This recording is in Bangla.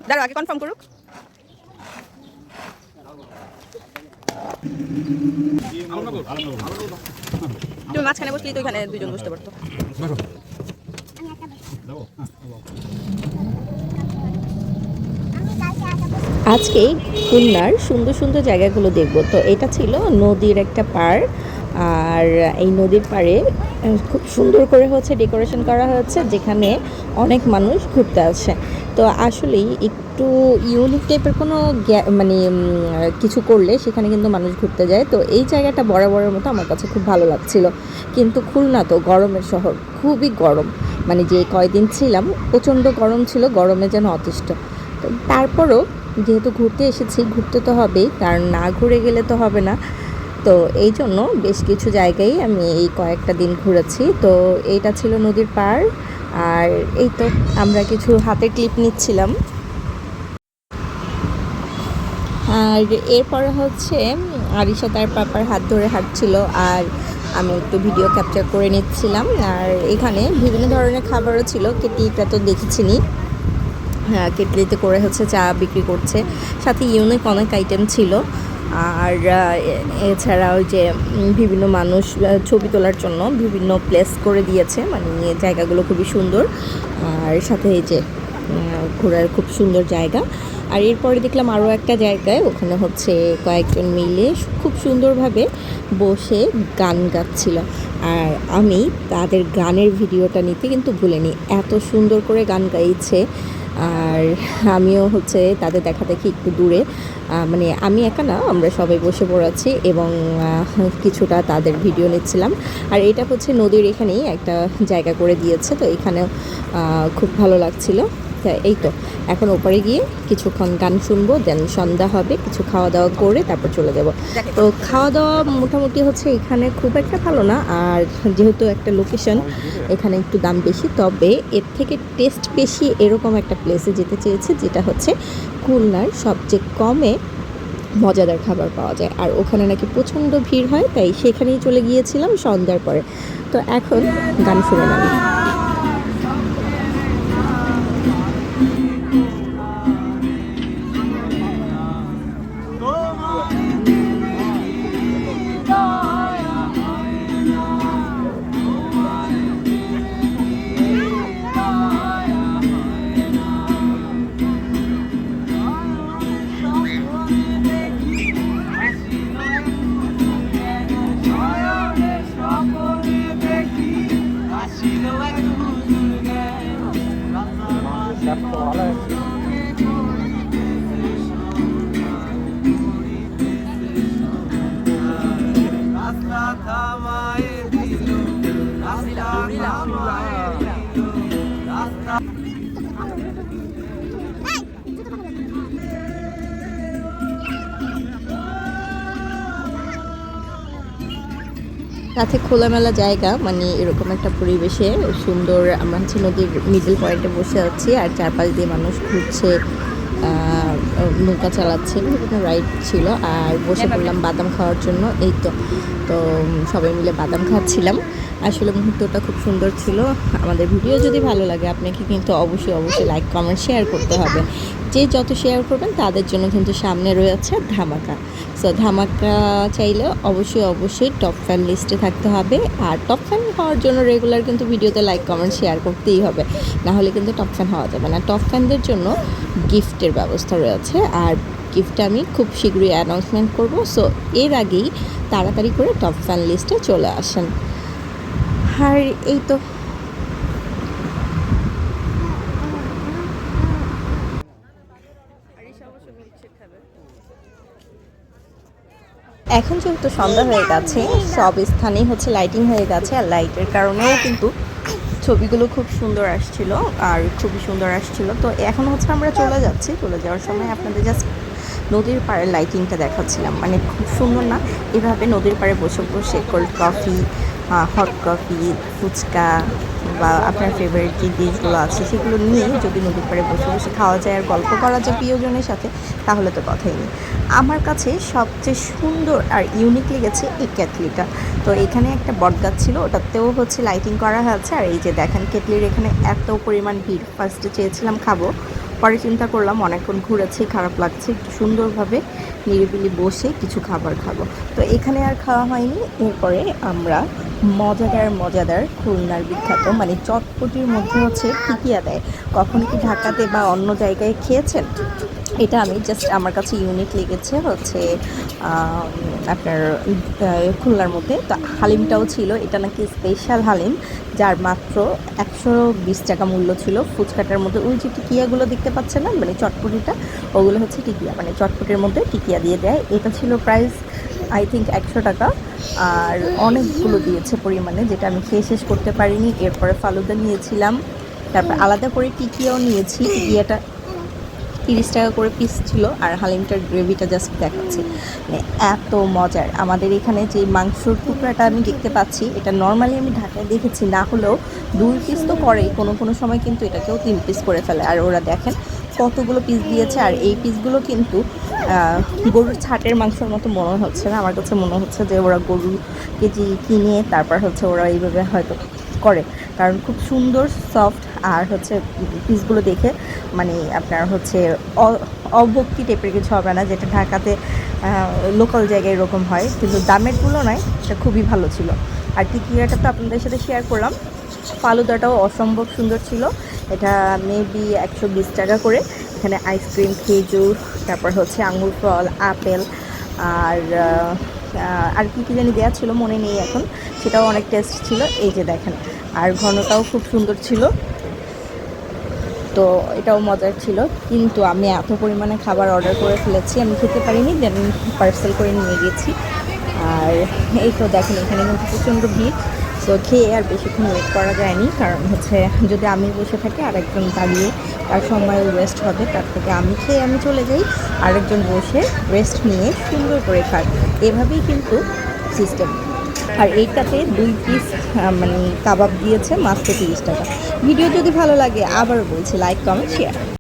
দাঁড়াও আগে কনফার্ম করুক। তুমি মাঝখানে বসলেই তো এখানে দুজন বসতে পারতো। আজকে খুলনার সুন্দর সুন্দর জায়গাগুলো দেখব। তো এটা ছিল নদীর একটা পাড়, আর এই নদীর পাড়ে খুব সুন্দর করে হচ্ছে ডেকোরেশন করা হয়েছে, যেখানে অনেক মানুষ ঘুরতে আসে। তো আসলেই একটু ইউনিক টাইপের কোনো মানে কিছু করলে সেখানে কিন্তু মানুষ ঘুরতে যায়। তো এই জায়গাটা বরাবরের মতো আমার কাছে খুব ভালো লাগছিল। কিন্তু খুলনা তো গরমের শহর, খুবই গরম, মানে যে কয়দিন ছিলাম প্রচণ্ড গরম ছিল, গরমে যেন অতিষ্ঠ। তো তারপরও যেহেতু ঘুরতে এসেছি, ঘুরতে তো হবেই, কারণ না ঘুরে গেলে তো হবে না। তো এই জন্য বেশ কিছু জায়গায় আমি এই কয়েকটা দিন ঘুরেছি। তো এইটা ছিল নদীর পাড়, আর এই তো আমরা কিছু হাতে ক্লিপ নিচ্ছিলাম। আর এরপরে হচ্ছে আরিশা তার পাপার হাত ধরে হাঁটছিল, আর আমি একটু ভিডিও ক্যাপচার করে নিচ্ছিলাম। আর এখানে বিভিন্ন ধরনের খাবারও ছিল, কেটলিটা তো দেখেছিনি। হ্যাঁ, কেটলিতে করে হচ্ছে চা বিক্রি করছে, সাথে ইউনিক অনেক আইটেম ছিল। আর এছাড়া ওই যে বিভিন্ন মানুষ ছবি তোলার জন্য বিভিন্ন প্লেস করে দিয়েছে, মানে জায়গাগুলো খুবই সুন্দর। আর সাথে এই যে ঘোরার খুব সুন্দর জায়গা। আর এরপরে দেখলাম আরও একটা জায়গায়, ওখানে হচ্ছে কয়েকজন মিলে খুব সুন্দরভাবে বসে গান গাচ্ছিল। আর আমি তাদের গানের ভিডিওটা নিতে কিন্তু ভুলিনি, এত সুন্দর করে গান গাইছে। আর আমিও হচ্ছে তাদের দেখা দেখি একটু দূরে, মানে আমি একা না, আমরা সবাই বসে পড়েছি এবং কিছুটা তাদের ভিডিও নিচ্ছিলাম। আর এটা হচ্ছে নদীর এখানেই একটা জায়গা করে দিয়েছে, তো এখানেও খুব ভালো লাগছিল। এই তো এখন ওপারে গিয়ে কিছুক্ষণ গান শুনবো, দেন সন্ধ্যা হবে, কিছু খাওয়া দাওয়া করে তারপর চলে যাব। তো খাওয়া দাওয়া মোটামুটি হচ্ছে এখানে খুব একটা ভালো না, আর যেহেতু একটা লোকেশন এখানে একটু দাম বেশি, তবে এর থেকে টেস্ট বেশি এরকম একটা প্লেসে যেতে চেয়েছে, যেটা হচ্ছে খুলনার সবচেয়ে কমে মজাদার খাবার পাওয়া যায়। আর ওখানে নাকি প্রচণ্ড ভিড় হয়, তাই সেখানেই চলে গিয়েছিলাম সন্ধ্যার পরে। তো এখন গান শুনে নেব। সাথে খোলামেলা জায়গা, মানে এরকম একটা পরিবেশে সুন্দর। আমরা হচ্ছে নদীর মিডল পয়েন্টে বসে আছি, আর চারপাশ দিয়ে মানুষ ঘুরছে, নৌকা চালাচ্ছে, বিভিন্ন রাইড ছিল। আর বসে পড়লাম বাদাম খাওয়ার জন্য। এই তো তো সবাই মিলে বাদাম খাচ্ছিলাম। আসলে মুহূর্তটা খুব সুন্দর ছিল। আমাদের ভিডিও যদি ভালো লাগে, আপনাকে কিন্তু অবশ্যই অবশ্যই লাইক কমেন্ট শেয়ার করতে হবে। যে যত শেয়ার করবেন তাদের জন্য কিন্তু সামনে রয়েছে ধামাকা। সো ধামাকা চাইলে অবশ্যই অবশ্যই টপ ফ্যান লিস্টে থাকতে হবে। আর টপ ফ্যান হওয়ার জন্য রেগুলার কিন্তু ভিডিওতে লাইক কমেন্ট শেয়ার করতেই হবে, নাহলে কিন্তু টপ ফ্যান হওয়া যাবে না। টপ ফ্যানদের জন্য গিফটের ব্যবস্থা রয়েছে, আর গিফটটা আমি খুব শীঘ্রই অ্যানাউন্সমেন্ট করব। সো এর আগেই তাড়াতাড়ি করে টপ ফ্যান লিস্টে চলে আসেন। আর এই তো এখন যেহেতু সন্ধ্যা হয়ে গেছে, সব স্থানেই হচ্ছে লাইটিং হয়ে গেছে, আর লাইটের কারণেও কিন্তু ছবিগুলো খুব সুন্দর আসছিল, আর খুবই সুন্দর আসছিল। তো এখন হচ্ছে আমরা চলে যাচ্ছি, চলে যাওয়ার সময় আপনাদের জাস্ট নদীর পাড়ে লাইটিংটা দেখাচ্ছিলাম, মানে খুব সুন্দর না? এভাবে নদীর পাড়ে বসে বসে cold coffee, hot coffee, fuchka বা আপনার ফেভারিট যে ডিশগুলো আছে সেগুলো নিয়ে যদি নদীর পাড়ে বসে বসে খাওয়া যায় আর গল্প করা যায় প্রিয়জনের সাথে, তাহলে তো কথাই নেই। আমার কাছে সবচেয়ে সুন্দর আর ইউনিক লেগেছে এই কেটলিটা। তো এখানে একটা বটগাছ ছিল, ওটাতেও হচ্ছে লাইটিং করা হয়েছে। আর এই যে দেখেন কেটলির এখানে এত পরিমাণ ভিড়, ফার্স্টে চেয়েছিলাম খাবো, পরে চিন্তা করলাম অনেকক্ষণ ঘুরেছি, খারাপ লাগছে, একটু সুন্দরভাবে নিরিবিলি বসে কিছু খাবার খাবো। তো এখানে আর খাওয়া হয়নি। এরপরে আমরা মজাদার খুলনার বিখ্যাত মানে চটপটির মধ্যে হচ্ছে টিকিয়া দেয়। কখনো কি ঢাকাতে বা অন্য জায়গায় খেয়েছেন? এটা আমি জাস্ট আমার কাছে ইউনিক লেগেছে হচ্ছে আপনার খুলনার মধ্যে। তো হালিমটাও ছিল, এটা নাকি স্পেশাল হালিম যার মাত্র 120 টাকা মূল্য ছিল। ফুচকাটার মধ্যে ওই যে টিকিয়াগুলো দেখতে পাচ্ছেন না, মানে চটপটিটা, ওগুলো হচ্ছে টিকিয়া, মানে চটপটির মধ্যে টিকিয়া দিয়ে দেয়। এটা ছিল প্রাইস আই থিঙ্ক 100 টাকা। আর অনেকগুলো দিয়েছে পরিমাণে, যেটা আমি খেয়ে শেষ করতে পারিনি। এরপরে ফালুদা নিয়েছিলাম, তারপর আলাদা করে টিকিয়াও নিয়েছি। টিকিয়াটা 30 টাকা করে পিস ছিল। আর হালিমটার গ্রেভিটা জাস্ট দেখাচ্ছি, মানে এত মজার। আমাদের এখানে যে মাংসর টুকরাটা আমি দেখতে পাচ্ছি, এটা নর্মালি আমি ঢাকায় দেখেছি, না হলেও 2 পিস তো করেই, কোনো সময় কিন্তু এটাকেও 3 পিস করে ফেলে। আর ওরা দেখেন কতগুলো পিস দিয়েছে। আর এই পিসগুলো কিন্তু গরুর ছাটের মাংসের মতো মনে হচ্ছে না, আমার কাছে মনে হচ্ছে যে ওরা গরুর কেজি কিনে তারপর হচ্ছে ওরা এইভাবে হয়তো করে, কারণ খুব সুন্দর সফট। আর হচ্ছে পিসগুলো দেখে মানে আপনার হচ্ছে অভক্তি টাইপের কিছু হবে না, যেটা ঢাকাতে লোকাল জায়গায় এরকম হয়। কিন্তু দামের তুলনায় এটা খুবই ভালো ছিল। আর টিকিয়াটা তো আপনাদের সাথে শেয়ার করলাম। ফালুদাটাও অসম্ভব সুন্দর ছিল। এটা মেবি 120 টাকা করে। এখানে আইসক্রিম, খেজুর, তারপর হচ্ছে আঙুর ফল, আপেল আর কি জানি দেওয়া ছিল, মনে নেই এখন। সেটাও অনেক টেস্ট ছিল, এই যে দেখেন। আর ঘনটাও খুব সুন্দর ছিল, তো এটাও মজার ছিল। কিন্তু আমি এত পরিমাণে খাবার অর্ডার করে ফেলেছি, আমি খেতে পারিনি, দেন পার্সেল করে নিয়ে গেছি। আর এই তো দেখেন এখানে কিন্তু প্রচণ্ড ভিড়। তো খেয়ে আর বেশিক্ষণ ওয়েট করা যায়নি, কারণ হচ্ছে যদি আমি বসে থাকি আরেকজন দাঁড়িয়ে তার সময় ওয়েস্ট হবে, তার থেকে আমি খেয়ে আমি চলে যাই, আরেকজন বসে রেস্ট নিয়ে সুন্দর করে খায়। এভাবেই কিন্তু সিস্টেম। আর এইটাতে 2 পিস মানে কাবাব দিয়েছে মাত্র 30 টাকা। ভিডিও যদি ভালো লাগে আবারও বলছি লাইক, কমেন্ট, শেয়ার।